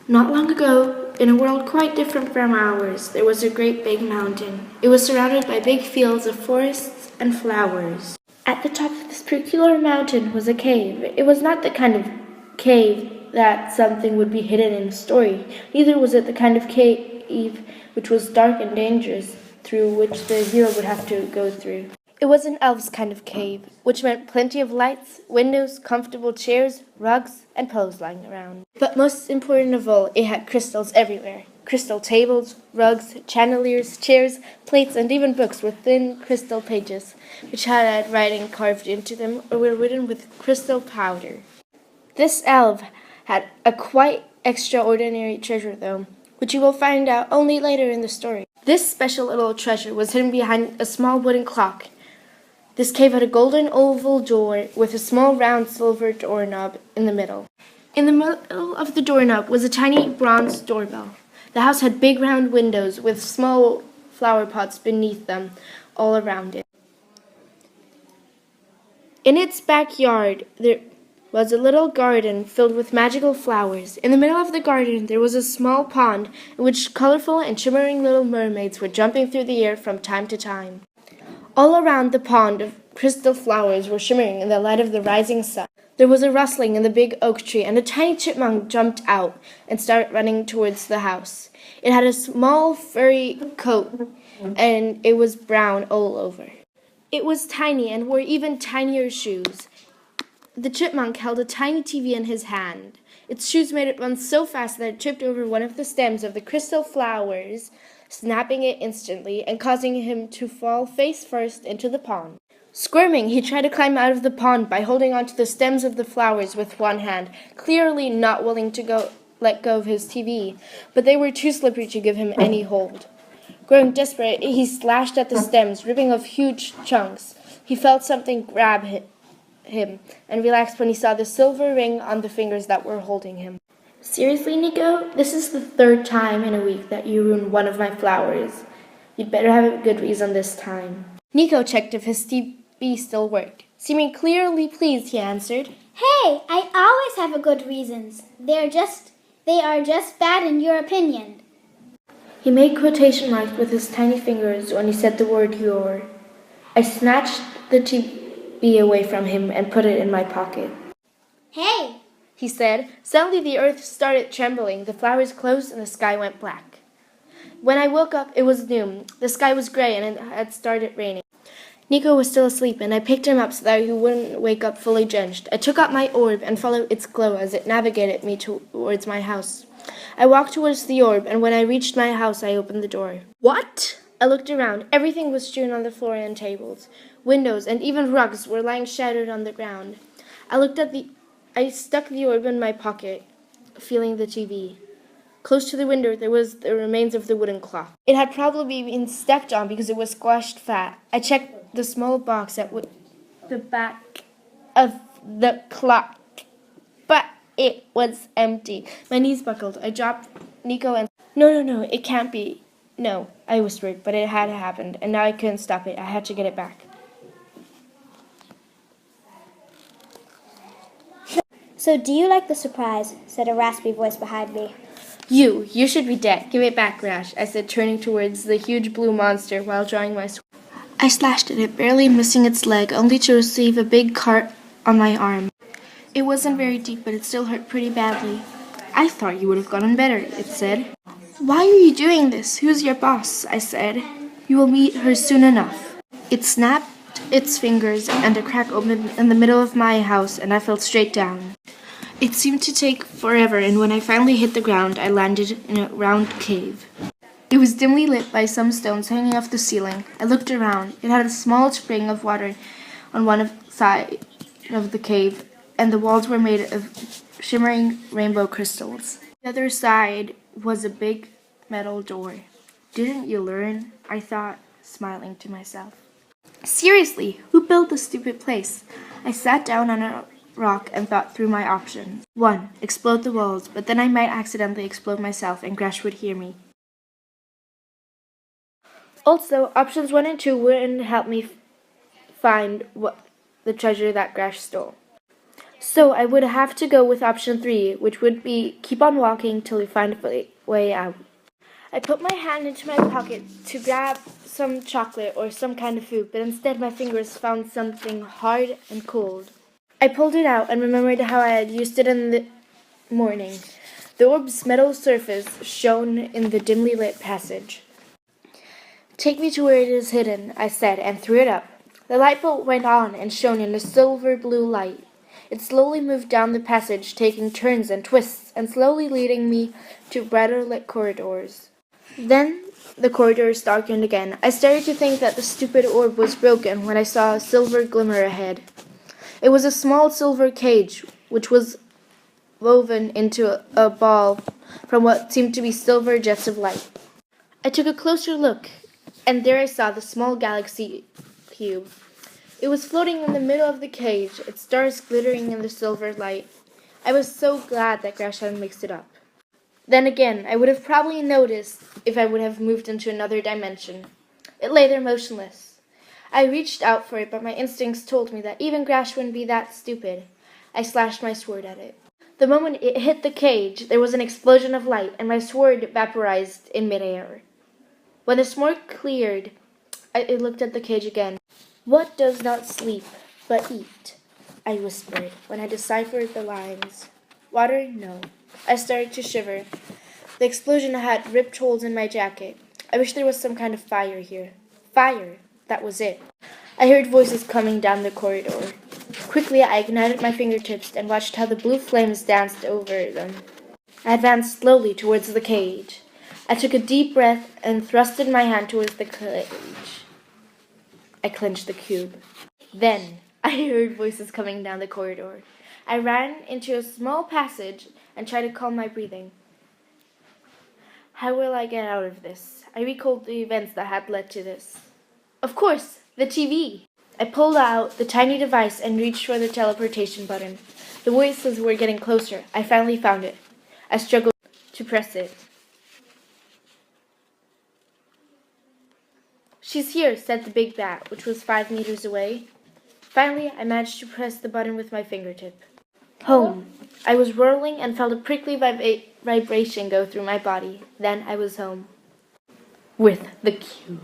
Not long ago, in a world quite different from ours, there was a great big mountain. It was surrounded by big fields of forests and flowers. At the top of this particular mountain was a cave. It was not the kind of cave that something would be hidden in a story. Neither was it the kind of cave which was dark and dangerous, through which the hero would have to go through. It was an elf's kind of cave, which meant plenty of lights, windows, comfortable chairs, rugs, and pillows lying around. But most important of all, it had crystals everywhere. Crystal tables, rugs, chandeliers, chairs, plates, and even books with thin crystal pages, which had writing carved into them or were written with crystal powder. This elf had a quite extraordinary treasure, though, which you will find out only later in the story. This special little treasure was hidden behind a small wooden clock. This cave had a golden oval door with a small round silver doorknob in the middle. In the middle of the doorknob was a tiny bronze doorbell. The house had big round windows with small flower pots beneath them all around it. In its backyard there was a little garden filled with magical flowers. In the middle of the garden there was a small pond in which colorful and shimmering little mermaids were jumping through the air from time to time. All around the pond, crystal flowers were shimmering in the light of the rising sun. There was a rustling in the big oak tree, and a tiny chipmunk jumped out and started running towards the house. It had a small furry coat, and it was brown all over. It was tiny and wore even tinier shoes. The chipmunk held a tiny TV in his hand. Its shoes made it run so fast that it tripped over one of the stems of the crystal flowers, snapping it instantly and causing him to fall face first into the pond. Squirming, he tried to climb out of the pond by holding onto the stems of the flowers with one hand, clearly not willing to let go of his TV, but they were too slippery to give him any hold. Growing desperate, he slashed at the stems, ripping off huge chunks. He felt something grab him and relaxed when he saw the silver ring on the fingers that were holding him. Seriously, Nico? This is the third time in a week that you ruined one of my flowers. You'd better have a good reason this time. Nico checked if his TV still worked. Seeming clearly pleased, he answered, Hey, I always have a good reasons. They are just bad in your opinion. He made quotation marks with his tiny fingers when he said the word your. I snatched the TV away from him and put it in my pocket. Hey, he said. Suddenly the earth started trembling, the flowers closed, and the sky went black. When I woke up, it was noon. The sky was gray, and it had started raining. Nico was still asleep, and I picked him up so that he wouldn't wake up fully drenched. I took out my orb and followed its glow as it navigated me towards my house. I walked towards the orb, and when I reached my house, I opened the door. What? I looked around. Everything was strewn on the floor and tables. Windows and even rugs were lying shattered on the ground. I stuck the orb in my pocket, feeling the TV. Close to the window, there was the remains of the wooden clock. It had probably been stepped on because it was squashed flat. I checked the small box at the back of the clock, but it was empty. My knees buckled. I dropped Nico and... No, it can't be. No, I whispered, but it had happened, and now I couldn't stop it. I had to get it back. so do you like the surprise? Said a raspy voice behind me. You should be dead. Give it back, Rash, I said, turning towards the huge blue monster while drawing my sword. I slashed at it, barely missing its leg, only to receive a big cut on my arm. It wasn't very deep, but it still hurt pretty badly. I thought you would have gotten better, it said. Why are you doing this? Who's your boss? I said. You will meet her soon enough. It snapped its fingers, and a crack opened in the middle of my house, and I fell straight down. It seemed to take forever, and when I finally hit the ground, I landed in a round cave. It was dimly lit by some stones hanging off the ceiling. I looked around. It had a small spring of water on one side of the cave, and the walls were made of shimmering rainbow crystals. The other side was a big metal door. Didn't you learn? I thought, smiling to myself. Seriously, who built this stupid place? I sat down on a rock and thought through my options. 1. Explode the walls, but then I might accidentally explode myself and Gresh would hear me. Also, options 1 and 2 wouldn't help me find the treasure that Gresh stole. So I would have to go with option 3, which would be keep on walking till you find a way out. I put my hand into my pocket to grab some chocolate or some kind of food, but instead my fingers found something hard and cold. I pulled it out and remembered how I had used it in the morning. The orb's metal surface shone in the dimly lit passage. Take me to where it is hidden, I said, and threw it up. The light bulb went on and shone in a silver-blue light. It slowly moved down the passage, taking turns and twists, and slowly leading me to brighter lit corridors. Then the corridors darkened again. I started to think that the stupid orb was broken when I saw a silver glimmer ahead. It was a small silver cage, which was woven into a ball from what seemed to be silver jets of light. I took a closer look, and there I saw the small galaxy cube. It was floating in the middle of the cage, its stars glittering in the silver light. I was so glad that Crash hadn't mixed it up. Then again, I would have probably noticed if I would have moved into another dimension. It lay there motionless. I reached out for it, but my instincts told me that even Crash wouldn't be that stupid. I slashed my sword at it. The moment it hit the cage, there was an explosion of light, and my sword vaporized in midair. When the smoke cleared, I looked at the cage again. What does not sleep, but eat? I whispered, when I deciphered the lines. Water? No. I started to shiver. The explosion had ripped holes in my jacket. I wish there was some kind of fire here. Fire! That was it. I heard voices coming down the corridor. Quickly, I ignited my fingertips and watched how the blue flames danced over them. I advanced slowly towards the cage. I took a deep breath and thrusted my hand towards the cage. I clenched the cube. Then, I heard voices coming down the corridor. I ran into a small passage and tried to calm my breathing. How will I get out of this? I recalled the events that had led to this. Of course, the TV! I pulled out the tiny device and reached for the teleportation button. The voices were getting closer. I finally found it. I struggled to press it. She's here, said the big bat, which was 5 meters away. Finally, I managed to press the button with my fingertip. Home. I was whirling and felt a prickly vibration go through my body. Then I was home. With the cube.